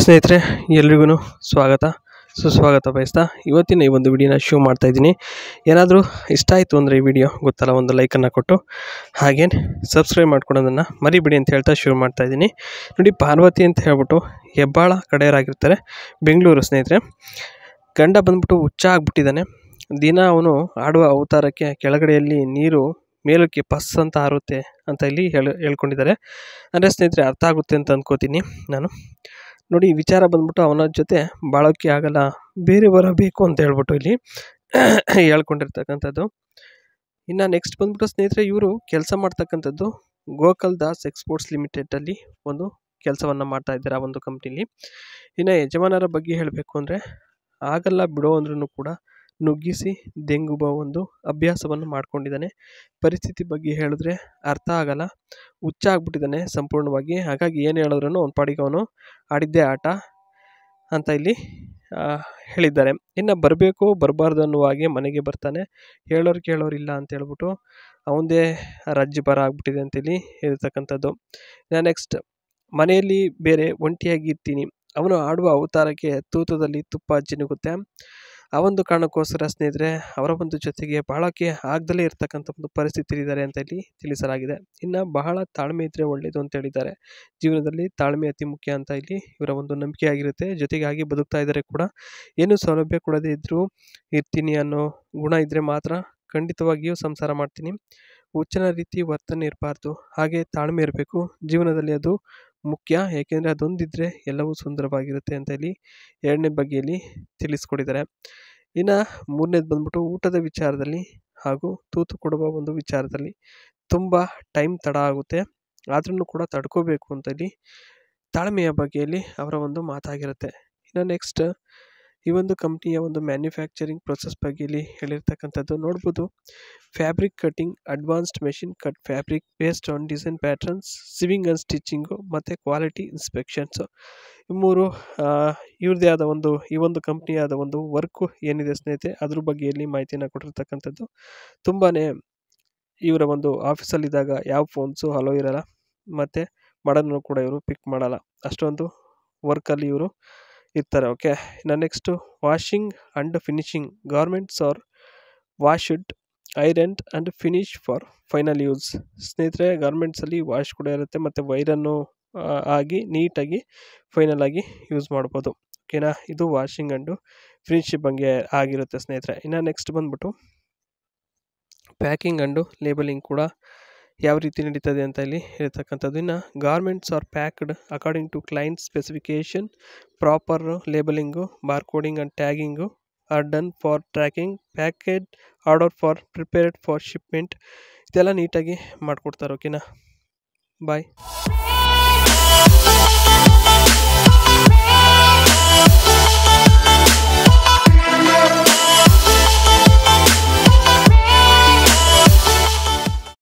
ಸ್ನೇಹಿತರೆ ಎಲ್ರಿಗೂ ಸ್ವಾಗತ ಸುಸ್ವಾಗತ ಬಯಸ್ತಾ ಇವತ್ತಿನ ಈ ಒಂದು ವಿಡಿಯೋನ ಶೋ ಮಾಡ್ತಾ ಇದ್ದೀನಿ. ಏನಾದರೂ ಇಷ್ಟ ಆಯಿತು ಅಂದರೆ ಈ ವಿಡಿಯೋ ಗೊತ್ತಲ್ಲ ಒಂದು ಲೈಕನ್ನು ಕೊಟ್ಟು ಹಾಗೇನು ಸಬ್ಸ್ಕ್ರೈಬ್ ಮಾಡ್ಕೊಳೋದನ್ನು ಮರಿಬಿಡಿ ಅಂತ ಹೇಳ್ತಾ ಶುರು ಮಾಡ್ತಾ ಇದ್ದೀನಿ. ನೋಡಿ, ಪಾರ್ವತಿ ಅಂತ ಹೇಳ್ಬಿಟ್ಟು ಹೆಬ್ಬಾಳ ಕಡೆಯವರಾಗಿರ್ತಾರೆ, ಬೆಂಗಳೂರು. ಸ್ನೇಹಿತರೆ, ಗಂಡ ಬಂದ್ಬಿಟ್ಟು ಹುಚ್ಚ ಆಗ್ಬಿಟ್ಟಿದ್ದಾನೆ. ದಿನ ಅವನು ಆಡುವ ಅವತಾರಕ್ಕೆ ಕೆಳಗಡೆಯಲ್ಲಿ ನೀರು ಮೇಲಕ್ಕೆ ಪಸ್ ಅಂತ ಹಾರುತ್ತೆ ಅಂತ ಇಲ್ಲಿ ಹೇಳ್ಕೊಂಡಿದ್ದಾರೆ. ಅಂದರೆ ಸ್ನೇಹಿತರೆ ಅರ್ಥ ಆಗುತ್ತೆ ಅಂತ ಅಂದ್ಕೋತೀನಿ ನಾನು. ನೋಡಿ, ವಿಚಾರ ಬಂದ್ಬಿಟ್ಟು ಅವನ ಜೊತೆ ಬಾಳೋಕ್ಕೆ ಆಗಲ್ಲ, ಬೇರೆ ಬರಬೇಕು ಅಂತ ಹೇಳ್ಬಿಟ್ಟು ಇಲ್ಲಿ ಹೇಳ್ಕೊಂಡಿರ್ತಕ್ಕಂಥದ್ದು. ಇನ್ನು ನೆಕ್ಸ್ಟ್ ಬಂದ್ಬಿಟ್ಟು ಸ್ನೇಹಿತರೆ, ಇವರು ಕೆಲಸ ಮಾಡ್ತಕ್ಕಂಥದ್ದು ಗೋಕಲ್ ದಾಸ್ ಎಕ್ಸ್ಪೋರ್ಟ್ಸ್ ಲಿಮಿಟೆಡಲ್ಲಿ ಒಂದು ಕೆಲಸವನ್ನು ಮಾಡ್ತಾ ಇದ್ದಾರೆ ಆ ಒಂದು ಕಂಪ್ನಿಲಿ. ಇನ್ನು ಯಜಮಾನರ ಬಗ್ಗೆ ಹೇಳಬೇಕು ಅಂದರೆ ಆಗಲ್ಲ ಬಿಡೋ ಅಂದ್ರೂ ಕೂಡ ನುಗ್ಗಿಸಿ ದೆಂಗುಬ ಒಂದು ಅಭ್ಯಾಸವನ್ನು ಮಾಡ್ಕೊಂಡಿದ್ದಾನೆ. ಪರಿಸ್ಥಿತಿ ಬಗ್ಗೆ ಹೇಳಿದ್ರೆ ಅರ್ಥ ಆಗಲ್ಲ, ಹುಚ್ಚ ಆಗ್ಬಿಟ್ಟಿದ್ದಾನೆ ಸಂಪೂರ್ಣವಾಗಿ. ಹಾಗಾಗಿ ಏನು ಹೇಳಿದ್ರು ಅವ್ನ ಪಾಡಿಗೆ ಅವನು ಆಡಿದ್ದೇ ಆಟ ಅಂತ ಇಲ್ಲಿ ಹೇಳಿದ್ದಾರೆ. ಇನ್ನು ಬರಬೇಕು ಬರಬಾರ್ದು ಅನ್ನುವ ಹಾಗೆ ಮನೆಗೆ ಬರ್ತಾನೆ. ಹೇಳೋರು ಕೇಳೋರಿಲ್ಲ ಅಂತ ಹೇಳ್ಬಿಟ್ಟು ಅವನದೇ ರಾಜ್ಯ ಬರ ಆಗ್ಬಿಟ್ಟಿದೆ ಅಂತೇಳಿ ಹೇಳ್ತಕ್ಕಂಥದ್ದು. ನೆಕ್ಸ್ಟ್, ಮನೆಯಲ್ಲಿ ಬೇರೆ ಒಂಟಿಯಾಗಿ ಇರ್ತೀನಿ, ಅವನು ಆಡುವ ಅವತಾರಕ್ಕೆ ತೂತದಲ್ಲಿ ತುಪ್ಪ ಜಿನುಗುತ್ತೆ. ಆ ಒಂದು ಕಾರಣಕ್ಕೋಸ್ಕರ ಸ್ನೇಹಿತರೆ ಅವರ ಒಂದು ಜೊತೆಗೆ ಬಾಳೋಕ್ಕೆ ಆಗದಲ್ಲೇ ಇರ್ತಕ್ಕಂಥ ಒಂದು ಪರಿಸ್ಥಿತಿ ಇದ್ದಾರೆ ಅಂತ ಇಲ್ಲಿ ತಿಳಿಸಲಾಗಿದೆ. ಇನ್ನು ಬಹಳ ತಾಳ್ಮೆ ಇದ್ದರೆ ಒಳ್ಳೆಯದು ಅಂತ ಹೇಳಿದ್ದಾರೆ. ಜೀವನದಲ್ಲಿ ತಾಳ್ಮೆ ಅತಿ ಮುಖ್ಯ ಅಂತ ಇಲ್ಲಿ ಇವರ ಒಂದು ನಂಬಿಕೆ ಆಗಿರುತ್ತೆ. ಜೊತೆಗಾಗಿ ಬದುಕ್ತಾ ಇದ್ದಾರೆ ಕೂಡ. ಏನು ಸೌಲಭ್ಯ ಕೊಡದೇ ಇದ್ದರೂ ಇರ್ತೀನಿ ಅನ್ನೋ ಗುಣ ಇದ್ದರೆ ಮಾತ್ರ ಖಂಡಿತವಾಗಿಯೂ ಸಂಸಾರ ಮಾಡ್ತೀನಿ. ಹುಚ್ಚನ ರೀತಿ ವರ್ತನೆ ಇರಬಾರ್ದು, ಹಾಗೆ ತಾಳ್ಮೆ ಇರಬೇಕು ಜೀವನದಲ್ಲಿ, ಅದು ಮುಖ್ಯ. ಏಕೆಂದರೆ ಅದೊಂದಿದ್ರೆ ಎಲ್ಲವೂ ಸುಂದರವಾಗಿರುತ್ತೆ ಅಂತ ಇಲ್ಲಿ ಎರಡನೇ ಬಗೆಯಲ್ಲಿ ತಿಳಿಸ್ಕೊಟ್ಟಿದ್ದಾರೆ. ಇನ್ನು ಮೂರನೇದು ಬಂದ್ಬಿಟ್ಟು ಊಟದ ವಿಚಾರದಲ್ಲಿ ಹಾಗೂ ತೂತು ಕೊಡುವ ಒಂದು ವಿಚಾರದಲ್ಲಿ ತುಂಬ ಟೈಮ್ ತಡ ಆಗುತ್ತೆ, ಆದ್ರೂ ಕೂಡ ತಡ್ಕೋಬೇಕು ಅಂತ ಇಲ್ಲಿ ತಾಳ್ಮೆಯ ಬಗೆಯಲ್ಲಿ ಅವರ ಒಂದು ಮಾತಾಗಿರುತ್ತೆ. ಇನ್ನು ನೆಕ್ಸ್ಟ್, ಈ ಒಂದು ಕಂಪ್ನಿಯ ಒಂದು ಮ್ಯಾನುಫ್ಯಾಕ್ಚರಿಂಗ್ ಪ್ರೊಸೆಸ್ ಬಗ್ಗೆ ಇಲ್ಲಿ ಹೇಳಿರ್ತಕ್ಕಂಥದ್ದು ನೋಡ್ಬೋದು. Fabric cutting, advanced machine cut fabric based on design patterns, ಸಿವಿಂಗ್ and stitching ಮತ್ತು ಕ್ವಾಲಿಟಿ ಇನ್ಸ್ಪೆಕ್ಷನ್ಸು, ಈ ಮೂರು ಇವ್ರದ್ದೇ ಆದ ಒಂದು ಈ ಒಂದು ಕಂಪ್ನಿಯಾದ ಒಂದು ವರ್ಕು ಏನಿದೆ ಸ್ನೇಹಿತರೆ ಅದ್ರ ಬಗ್ಗೆ ಇಲ್ಲಿ ಮಾಹಿತಿಯನ್ನು ಕೊಟ್ಟಿರ್ತಕ್ಕಂಥದ್ದು. ತುಂಬಾ ಇವರ ಒಂದು ಆಫೀಸಲ್ಲಿದ್ದಾಗ ಯಾವ ಫೋನ್ಸು ಹಲೋ ಇರಲ್ಲ, ಮತ್ತು ಮಾಡೋದನ್ನು ಕೂಡ ಇವರು ಪಿಕ್ ಮಾಡಲ್ಲ, ಅಷ್ಟೊಂದು ವರ್ಕಲ್ಲಿ ಇವರು ಇರ್ತಾರೆ. ಓಕೆ. ಇನ್ನು next, washing and finishing garments are washed, ironed and finish for final use. ಸ್ನೇಹಿತರೆ ಗಾರ್ಮೆಂಟ್ಸಲ್ಲಿ ವಾಶ್ ಕೂಡ ಇರುತ್ತೆ ಮತ್ತು ವೈರನ್ನು ಆಗಿ ನೀಟಾಗಿ ಫೈನಲ್ ಆಗಿ ಯೂಸ್ ಮಾಡ್ಬೋದು. ಓಕೆನಾ, ಇದು ವಾಷಿಂಗ್ ಆ್ಯಂಡು ಫಿನಿಶಿಂಗ್ ಬಗ್ಗೆ ಆಗಿರುತ್ತೆ ಸ್ನೇಹಿತರೆ. ಇನ್ನು ನೆಕ್ಸ್ಟ್ ಬಂದ್ಬಿಟ್ಟು ಪ್ಯಾಕಿಂಗ್ ಆ್ಯಂಡು ಲೇಬಲಿಂಗ್ ಕೂಡ ಯಾವ ರೀತಿ ನಡೀತದೆ ಅಂತ ಇಲ್ಲಿ ಹೇಳ್ತಕ್ಕಂಥದ್ದು. ಇನ್ನು garments are packed according to client specification, proper labelling, barcoding and tagging are done for tracking, package order for prepared for shipment, ಇದೆಲ್ಲ ನೀಟಾಗಿ ಮಾಡಿಕೊಡ್ತಾರೆ. ಓಕೆನಾ, ಬಾಯ್.